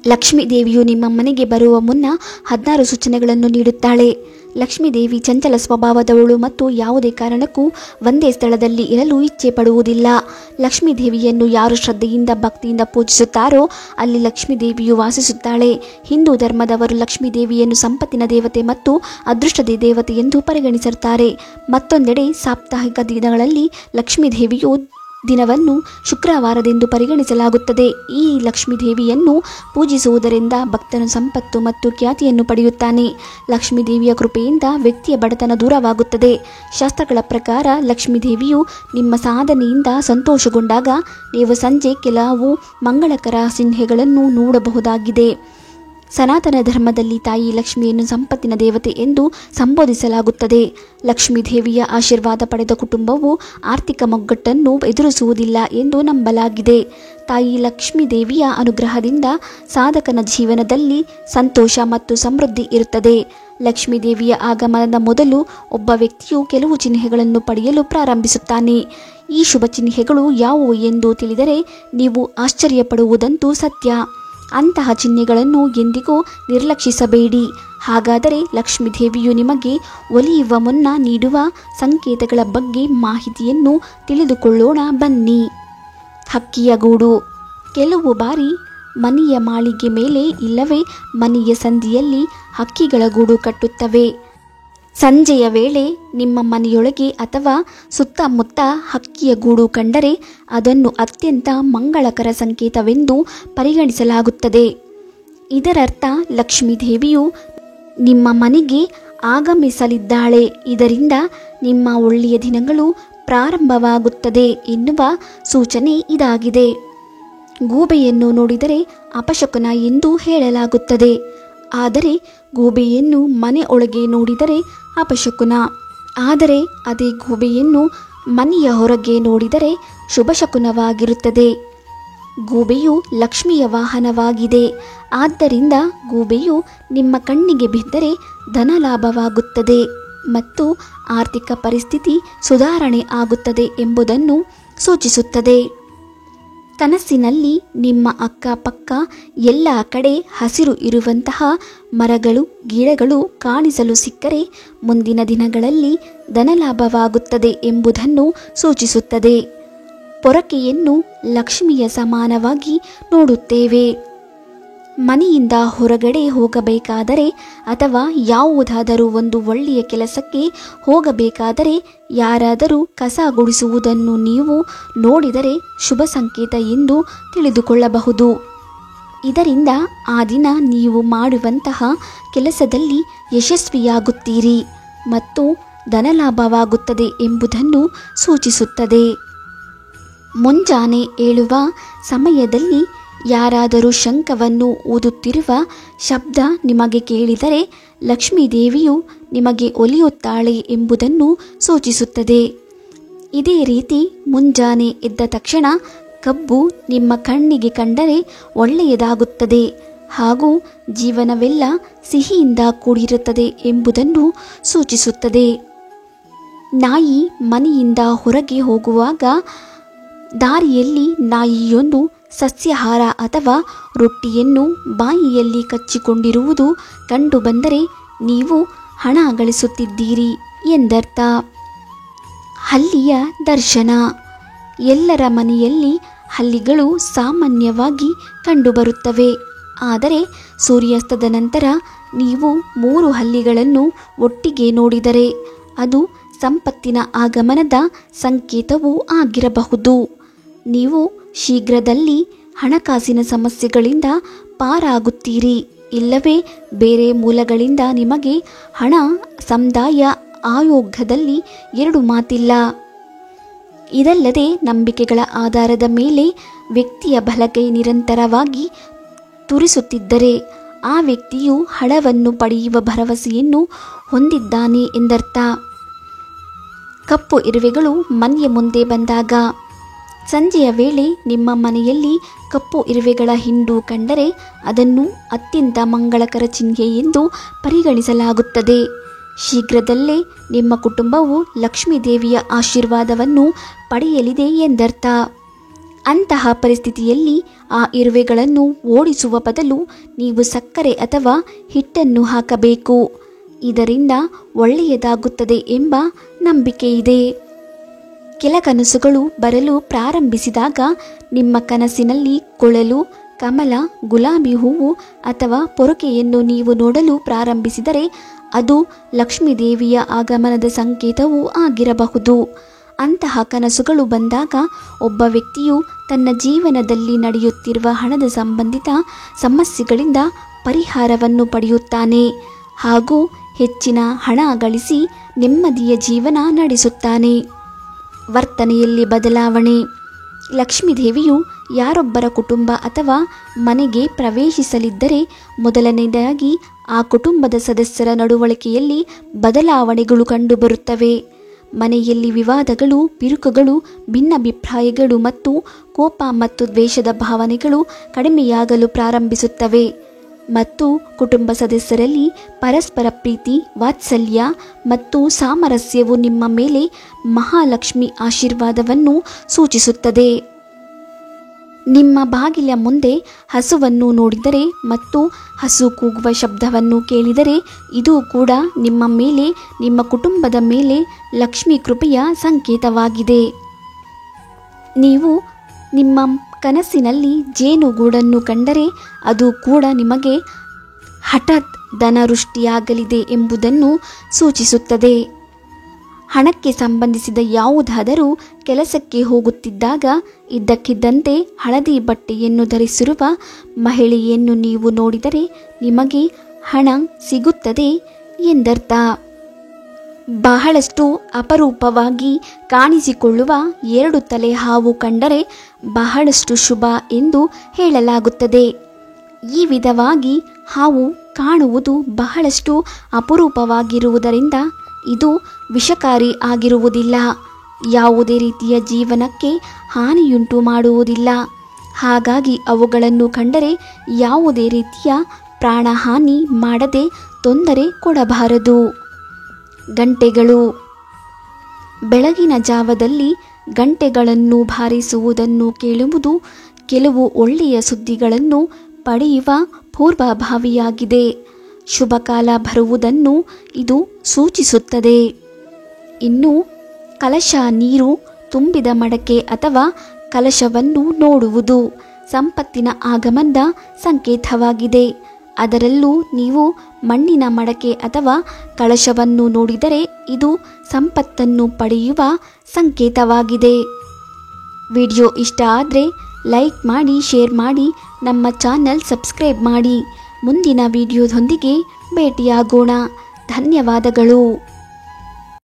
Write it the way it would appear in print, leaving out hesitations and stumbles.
ಲಕ್ಷ್ಮೀ ದೇವಿಯು ನಿಮ್ಮ ಮನೆಗೆ ಬರುವ ಮುನ್ನ 16 ಸೂಚನೆಗಳನ್ನು ನೀಡುತ್ತಾಳೆ. ಲಕ್ಷ್ಮೀ ದೇವಿ ಚಂಚಲ ಸ್ವಭಾವದವಳು ಮತ್ತು ಯಾವುದೇ ಕಾರಣಕ್ಕೂ ಒಂದೇ ಸ್ಥಳದಲ್ಲಿ ಇರಲು ಇಚ್ಛೆ ಪಡುವುದಿಲ್ಲ. ಲಕ್ಷ್ಮೀ ದೇವಿಯನ್ನು ಯಾರು ಶ್ರದ್ಧೆಯಿಂದ ಭಕ್ತಿಯಿಂದ ಪೂಜಿಸುತ್ತಾರೋ ಅಲ್ಲಿ ಲಕ್ಷ್ಮೀ ದೇವಿಯು ವಾಸಿಸುತ್ತಾಳೆ. ಹಿಂದೂ ಧರ್ಮದವರು ಲಕ್ಷ್ಮೀ ದೇವಿಯನ್ನು ಸಂಪತ್ತಿನ ದೇವತೆ ಮತ್ತು ಅದೃಷ್ಟದ ದೇವತೆ ಎಂದು ಪರಿಗಣಿಸುತ್ತಾರೆ. ಮತ್ತೊಂದೆಡೆ ಸಾಪ್ತಾಹಿಕ ದಿನಗಳಲ್ಲಿ ಲಕ್ಷ್ಮೀ ದೇವಿಯು ದಿನವನ್ನು ಶುಕ್ರವಾರದೆಂದು ಪರಿಗಣಿಸಲಾಗುತ್ತದೆ. ಈ ಲಕ್ಷ್ಮೀ ದೇವಿಯನ್ನು ಪೂಜಿಸುವುದರಿಂದ ಭಕ್ತನು ಸಂಪತ್ತು ಮತ್ತು ಖ್ಯಾತಿಯನ್ನು ಪಡೆಯುತ್ತಾನೆ. ಲಕ್ಷ್ಮೀ ದೇವಿಯ ಕೃಪೆಯಿಂದ ವ್ಯಕ್ತಿಯ ಬಡತನ ದೂರವಾಗುತ್ತದೆ. ಶಾಸ್ತ್ರಗಳ ಪ್ರಕಾರ ಲಕ್ಷ್ಮೀ ದೇವಿಯು ನಿಮ್ಮ ಸಾಧನೆಯಿಂದ ಸಂತೋಷಗೊಂಡಾಗ ನೀವು ಸಂಜೆ ಕೆಲವು ಮಂಗಳಕರ ಚಿಹ್ನೆಗಳನ್ನು ನೋಡಬಹುದಾಗಿದೆ. ಸನಾತನ ಧರ್ಮದಲ್ಲಿ ತಾಯಿ ಲಕ್ಷ್ಮಿಯನ್ನು ಸಂಪತ್ತಿನ ದೇವತೆ ಎಂದು ಸಂಬೋಧಿಸಲಾಗುತ್ತದೆ. ಲಕ್ಷ್ಮೀ ದೇವಿಯ ಆಶೀರ್ವಾದ ಪಡೆದ ಕುಟುಂಬವು ಆರ್ಥಿಕ ಮುಗ್ಗಟ್ಟನ್ನು ಎದುರಿಸುವುದಿಲ್ಲ ಎಂದು ನಂಬಲಾಗಿದೆ. ತಾಯಿ ಲಕ್ಷ್ಮೀ ದೇವಿಯ ಅನುಗ್ರಹದಿಂದ ಸಾಧಕನ ಜೀವನದಲ್ಲಿ ಸಂತೋಷ ಮತ್ತು ಸಮೃದ್ಧಿ ಇರುತ್ತದೆ. ಲಕ್ಷ್ಮೀ ದೇವಿಯ ಆಗಮನದ ಮೊದಲು ಒಬ್ಬ ವ್ಯಕ್ತಿಯು ಕೆಲವು ಚಿಹ್ನೆಗಳನ್ನು ಪಡೆಯಲು ಪ್ರಾರಂಭಿಸುತ್ತಾನೆ. ಈ ಶುಭ ಚಿಹ್ನೆಗಳು ಯಾವುವು ಎಂದು ತಿಳಿದರೆ ನೀವು ಆಶ್ಚರ್ಯಪಡುವುದಂತೂ ಸತ್ಯ. ಅಂತಹ ಚಿಹ್ನೆಗಳನ್ನು ಎಂದಿಗೂ ನಿರ್ಲಕ್ಷಿಸಬೇಡಿ. ಹಾಗಾದರೆ ಲಕ್ಷ್ಮೀ ದೇವಿಯು ನಿಮಗೆ ಒಲಿಯುವ ಮುನ್ನ ನೀಡುವ ಸಂಕೇತಗಳ ಬಗ್ಗೆ ಮಾಹಿತಿಯನ್ನು ತಿಳಿದುಕೊಳ್ಳೋಣ ಬನ್ನಿ. ಹಕ್ಕಿಯ ಗೂಡು. ಕೆಲವು ಬಾರಿ ಮನೆಯ ಮಾಳಿಗೆ ಮೇಲೆ ಇಲ್ಲವೇ ಮನೆಯ ಸಂದಿಯಲ್ಲಿ ಹಕ್ಕಿಗಳ ಗೂಡು ಕಟ್ಟುತ್ತವೆ. ಸಂಜೆಯ ವೇಳೆ ನಿಮ್ಮ ಮನೆಯೊಳಗೆ ಅಥವಾ ಸುತ್ತಮುತ್ತ ಹಕ್ಕಿಯ ಗೂಡು ಕಂಡರೆ ಅದನ್ನು ಅತ್ಯಂತ ಮಂಗಳಕರ ಸಂಕೇತವೆಂದು ಪರಿಗಣಿಸಲಾಗುತ್ತದೆ. ಇದರರ್ಥ ಲಕ್ಷ್ಮೀ ದೇವಿಯು ನಿಮ್ಮ ಮನೆಗೆ ಆಗಮಿಸಲಿದ್ದಾಳೆ, ಇದರಿಂದ ನಿಮ್ಮ ಒಳ್ಳೆಯ ದಿನಗಳು ಪ್ರಾರಂಭವಾಗುತ್ತದೆ ಎನ್ನುವ ಸೂಚನೆ ಇದಾಗಿದೆ. ಗೂಬೆಯನ್ನು ನೋಡಿದರೆ ಅಪಶಕುನ ಎಂದು ಹೇಳಲಾಗುತ್ತದೆ. ಆದರೆ ಗೂಬೆಯನ್ನು ಮನೆ ಒಳಗೆ ನೋಡಿದರೆ ಅಪಶಕುನ. ಆದರೆ ಅದೇ ಗೂಬೆಯನ್ನು ಮನೆಯ ಹೊರಗೆ ನೋಡಿದರೆ ಶುಭಶಕುನವಾಗಿರುತ್ತದೆ. ಗೂಬೆಯು ಲಕ್ಷ್ಮಿಯ ವಾಹನವಾಗಿದೆ. ಆದ್ದರಿಂದ ಗೂಬೆಯು ನಿಮ್ಮ ಕಣ್ಣಿಗೆ ಬಿದ್ದರೆ ಧನಲಾಭವಾಗುತ್ತದೆ ಮತ್ತು ಆರ್ಥಿಕ ಪರಿಸ್ಥಿತಿ ಸುಧಾರಣೆ ಆಗುತ್ತದೆ ಎಂಬುದನ್ನು ಸೂಚಿಸುತ್ತದೆ. ಕನಸಿನಲ್ಲಿ ನಿಮ್ಮ ಅಕ್ಕಪಕ್ಕ ಎಲ್ಲ ಕಡೆ ಹಸಿರು ಇರುವಂತಹ ಮರಗಳು ಗಿಡಗಳು ಕಾಣಿಸಲು ಸಿಕ್ಕರೆ ಮುಂದಿನ ದಿನಗಳಲ್ಲಿ ಧನಲಾಭವಾಗುತ್ತದೆ ಎಂಬುದನ್ನು ಸೂಚಿಸುತ್ತದೆ. ಪೊರಕೆಯನ್ನು ಲಕ್ಷ್ಮಿಯ ಸಮಾನವಾಗಿ ನೋಡುತ್ತೇವೆ. ಮನೆಯಿಂದ ಹೊರಗಡೆ ಹೋಗಬೇಕಾದರೆ ಅಥವಾ ಯಾವುದಾದರೂ ಒಂದು ಒಳ್ಳೆಯ ಕೆಲಸಕ್ಕೆ ಹೋಗಬೇಕಾದರೆ ಯಾರಾದರೂ ಕಸ ಗುಡಿಸುವುದನ್ನು ನೀವು ನೋಡಿದರೆ ಶುಭ ಸಂಕೇತ ಎಂದು ತಿಳಿದುಕೊಳ್ಳಬಹುದು. ಇದರಿಂದ ಆ ದಿನ ನೀವು ಮಾಡುವಂತಹ ಕೆಲಸದಲ್ಲಿ ಯಶಸ್ವಿಯಾಗುತ್ತೀರಿ ಮತ್ತು ಧನಲಾಭವಾಗುತ್ತದೆ ಎಂಬುದನ್ನು ಸೂಚಿಸುತ್ತದೆ. ಮುಂಜಾನೆ ಏಳುವ ಸಮಯದಲ್ಲಿ ಯಾರಾದರೂ ಶಂಖವನ್ನು ಊದುತ್ತಿರುವ ಶಬ್ದ ನಿಮಗೆ ಕೇಳಿದರೆ ಲಕ್ಷ್ಮೀ ದೇವಿಯು ನಿಮಗೆ ಒಲಿಯುತ್ತಾಳೆ ಎಂಬುದನ್ನು ಸೂಚಿಸುತ್ತದೆ. ಇದೇ ರೀತಿ ಮುಂಜಾನೆ ಎದ್ದ ತಕ್ಷಣ ಕಬ್ಬು ನಿಮ್ಮ ಕಣ್ಣಿಗೆ ಕಂಡರೆ ಒಳ್ಳೆಯದಾಗುತ್ತದೆ ಹಾಗೂ ಜೀವನವೆಲ್ಲ ಸಿಹಿಯಿಂದ ಕೂಡಿರುತ್ತದೆ ಎಂಬುದನ್ನು ಸೂಚಿಸುತ್ತದೆ. ನಾಯಿ ಮನೆಯಿಂದ ಹೊರಗೆ ಹೋಗುವಾಗ ದಾರಿಯಲ್ಲಿ ನಾಯಿಯೊಂದು ಸಸ್ಯಾಹಾರ ಅಥವಾ ರೊಟ್ಟಿಯನ್ನು ಬಾಯಿಯಲ್ಲಿ ಕಚ್ಚಿಕೊಂಡಿರುವುದು ಕಂಡುಬಂದರೆ ನೀವು ಹಣ ಗಳಿಸುತ್ತಿದ್ದೀರಿ ಎಂದರ್ಥ. ಹಲ್ಲಿಯ ದರ್ಶನ. ಎಲ್ಲರ ಮನೆಯಲ್ಲಿ ಹಲ್ಲಿಗಳು ಸಾಮಾನ್ಯವಾಗಿ ಕಂಡುಬರುತ್ತವೆ. ಆದರೆ ಸೂರ್ಯಾಸ್ತದ ನಂತರ ನೀವು 3 ಹಲ್ಲಿಗಳನ್ನು ಒಟ್ಟಿಗೆ ನೋಡಿದರೆ ಅದು ಸಂಪತ್ತಿನ ಆಗಮನದ ಸಂಕೇತವೂ ಆಗಿರಬಹುದು. ನೀವು ಶೀಘ್ರದಲ್ಲಿ ಹಣಕಾಸಿನ ಸಮಸ್ಯೆಗಳಿಂದ ಪಾರಾಗುತ್ತೀರಿ, ಇಲ್ಲವೇ ಬೇರೆ ಮೂಲಗಳಿಂದ ನಿಮಗೆ ಹಣ ಸಂದಾಯ ಆಯೋಗದಲ್ಲಿ 2 ಮಾತಿಲ್ಲ. ಇದಲ್ಲದೆ ನಂಬಿಕೆಗಳ ಆಧಾರದ ಮೇಲೆ ವ್ಯಕ್ತಿಯ ಬಲಗೈ ನಿರಂತರವಾಗಿ ತುರಿಸುತ್ತಿದ್ದರೆ ಆ ವ್ಯಕ್ತಿಯು ಹಣವನ್ನು ಪಡೆಯುವ ಭರವಸೆಯನ್ನು ಹೊಂದಿದ್ದಾನೆ ಎಂದರ್ಥ. ಕಪ್ಪು ಇರುವೆಗಳು ಮನೆಯ ಮುಂದೆ ಬಂದಾಗ. ಸಂಜೆಯ ವೇಳೆ ನಿಮ್ಮ ಮನೆಯಲ್ಲಿ ಕಪ್ಪು ಇರುವೆಗಳ ಹಿಂಡು ಕಂಡರೆ ಅದನ್ನು ಅತ್ಯಂತ ಮಂಗಳಕರ ಚಿಹ್ನೆ ಎಂದು ಪರಿಗಣಿಸಲಾಗುತ್ತದೆ. ಶೀಘ್ರದಲ್ಲೇ ನಿಮ್ಮ ಕುಟುಂಬವು ಲಕ್ಷ್ಮೀ ದೇವಿಯ ಆಶೀರ್ವಾದವನ್ನು ಪಡೆಯಲಿದೆ ಎಂದರ್ಥ. ಅಂತಹ ಪರಿಸ್ಥಿತಿಯಲ್ಲಿ ಆ ಇರುವೆಗಳನ್ನು ಓಡಿಸುವ ಬದಲು ನೀವು ಸಕ್ಕರೆ ಅಥವಾ ಹಿಟ್ಟನ್ನು ಹಾಕಬೇಕು. ಇದರಿಂದ ಒಳ್ಳೆಯದಾಗುತ್ತದೆ ಎಂಬ ನಂಬಿಕೆ ಇದೆ. ಕೆಲ ಕನಸುಗಳು ಬರಲು ಪ್ರಾರಂಭಿಸಿದಾಗ ನಿಮ್ಮ ಕನಸಿನಲ್ಲಿ ಕೊಳಲು, ಕಮಲ, ಗುಲಾಬಿ ಹೂವು ಅಥವಾ ಪೊರಕೆಯನ್ನು ನೀವು ನೋಡಲು ಪ್ರಾರಂಭಿಸಿದರೆ ಅದು ಲಕ್ಷ್ಮೀದೇವಿಯ ಆಗಮನದ ಸಂಕೇತವೂ ಆಗಿರಬಹುದು. ಅಂತಹ ಕನಸುಗಳು ಬಂದಾಗ ಒಬ್ಬ ವ್ಯಕ್ತಿಯು ತನ್ನ ಜೀವನದಲ್ಲಿ ನಡೆಯುತ್ತಿರುವ ಹಣದ ಸಂಬಂಧಿತ ಸಮಸ್ಯೆಗಳಿಂದ ಪರಿಹಾರವನ್ನು ಪಡೆಯುತ್ತಾನೆ ಹಾಗೂ ಹೆಚ್ಚಿನ ಹಣ ಗಳಿಸಿ ನೆಮ್ಮದಿಯ ಜೀವನ ನಡೆಸುತ್ತಾನೆ. ವರ್ತನೆಯಲ್ಲಿ ಬದಲಾವಣೆ. ಲಕ್ಷ್ಮೀದೇವಿಯು ಯಾರೊಬ್ಬರ ಕುಟುಂಬ ಅಥವಾ ಮನೆಗೆ ಪ್ರವೇಶಿಸಲಿದ್ದರೆ ಮೊದಲನೆಯದಾಗಿ ಆ ಕುಟುಂಬದ ಸದಸ್ಯರ ನಡವಳಿಕೆಯಲ್ಲಿ ಬದಲಾವಣೆಗಳು ಕಂಡುಬರುತ್ತವೆ. ಮನೆಯಲ್ಲಿ ವಿವಾದಗಳು, ಬಿರುಕುಗಳು, ಭಿನ್ನಾಭಿಪ್ರಾಯಗಳು ಮತ್ತು ಕೋಪ ಮತ್ತು ದ್ವೇಷದ ಭಾವನೆಗಳು ಕಡಿಮೆಯಾಗಲು ಪ್ರಾರಂಭಿಸುತ್ತವೆ ಮತ್ತು ಕುಟುಂಬ ಸದಸ್ಯರಲ್ಲಿ ಪರಸ್ಪರ ಪ್ರೀತಿ, ವಾತ್ಸಲ್ಯ ಮತ್ತು ಸಾಮರಸ್ಯವು ನಿಮ್ಮ ಮೇಲೆ ಮಹಾಲಕ್ಷ್ಮಿ ಆಶೀರ್ವಾದವನ್ನು ಸೂಚಿಸುತ್ತದೆ. ನಿಮ್ಮ ಬಾಗಿಲ ಮುಂದೆ ಹಸುವನ್ನು ನೋಡಿದರೆ ಮತ್ತು ಹಸು ಕೂಗುವ ಶಬ್ದವನ್ನು ಕೇಳಿದರೆ ಇದು ಕೂಡ ನಿಮ್ಮ ಮೇಲೆ, ನಿಮ್ಮ ಕುಟುಂಬದ ಮೇಲೆ ಲಕ್ಷ್ಮಿ ಕೃಪೆಯ ಸಂಕೇತವಾಗಿದೆ. ನೀವು ನಿಮ್ಮ ಕನಸಿನಲ್ಲಿ ಜೇನುಗೂಡನ್ನು ಕಂಡರೆ ಅದು ಕೂಡ ನಿಮಗೆ ಹಠಾತ್ ಧನವೃಷ್ಟಿಯಾಗಲಿದೆ ಎಂಬುದನ್ನು ಸೂಚಿಸುತ್ತದೆ. ಹಣಕ್ಕೆ ಸಂಬಂಧಿಸಿದ ಯಾವುದಾದರೂ ಕೆಲಸಕ್ಕೆ ಹೋಗುತ್ತಿದ್ದಾಗ ಇದ್ದಕ್ಕಿದ್ದಂತೆ ಹಳದಿ ಬಟ್ಟೆಯನ್ನು ಧರಿಸಿರುವ ಮಹಿಳೆಯನ್ನು ನೀವು ನೋಡಿದರೆ ನಿಮಗೆ ಹಣ ಸಿಗುತ್ತದೆ ಎಂದರ್ಥ. ಬಹಳಷ್ಟು ಅಪರೂಪವಾಗಿ ಕಾಣಿಸಿಕೊಳ್ಳುವ 2 ತಲೆ ಹಾವು ಕಂಡರೆ ಬಹಳಷ್ಟು ಶುಭ ಎಂದು ಹೇಳಲಾಗುತ್ತದೆ. ಈ ವಿಧವಾಗಿ ಹಾವು ಕಾಣುವುದು ಬಹಳಷ್ಟು ಅಪರೂಪವಾಗಿರುವುದರಿಂದ ಇದು ವಿಷಕಾರಿ ಆಗಿರುವುದಿಲ್ಲ, ಯಾವುದೇ ರೀತಿಯ ಜೀವನಕ್ಕೆ ಹಾನಿಯುಂಟು ಮಾಡುವುದಿಲ್ಲ. ಹಾಗಾಗಿ ಅವುಗಳನ್ನು ಕಂಡರೆ ಯಾವುದೇ ರೀತಿಯ ಪ್ರಾಣಹಾನಿ ಮಾಡದೆ ತೊಂದರೆ ಕೊಡಬಾರದು. ಗಂಟೆಗಳು. ಬೆಳಗಿನ ಜಾವದಲ್ಲಿ ಗಂಟೆಗಳನ್ನು ಬಾರಿಸುವುದನ್ನು ಕೇಳುವುದು ಕೆಲವು ಒಳ್ಳೆಯ ಸುದ್ದಿಗಳನ್ನು ಪಡೆಯುವ ಪೂರ್ವಭಾವಿಯಾಗಿದೆ. ಶುಭಕಾಲ ಬರುವುದನ್ನು ಇದು ಸೂಚಿಸುತ್ತದೆ. ಇನ್ನು ಕಲಶ ನೀರು ತುಂಬಿದ ಮಡಕೆ ಅಥವಾ ಕಲಶವನ್ನು ನೋಡುವುದು ಸಂಪತ್ತಿನ ಆಗಮನದ ಸಂಕೇತವಾಗಿದೆ. ಅದರಲ್ಲೂ ನೀವು ಮಣ್ಣಿನ ಮಡಕೆ ಅಥವಾ ಕಳಶವನ್ನು ನೋಡಿದರೆ ಇದು ಸಂಪತ್ತನ್ನು ಪಡೆಯುವ ಸಂಕೇತವಾಗಿದೆ. ವಿಡಿಯೋ ಇಷ್ಟ ಆದರೆ ಲೈಕ್ ಮಾಡಿ, ಶೇರ್ ಮಾಡಿ, ನಮ್ಮ ಚಾನಲ್ ಸಬ್ಸ್ಕ್ರೈಬ್ ಮಾಡಿ. ಮುಂದಿನ ವಿಡಿಯೋದೊಂದಿಗೆ ಭೇಟಿಯಾಗೋಣ. ಧನ್ಯವಾದಗಳು.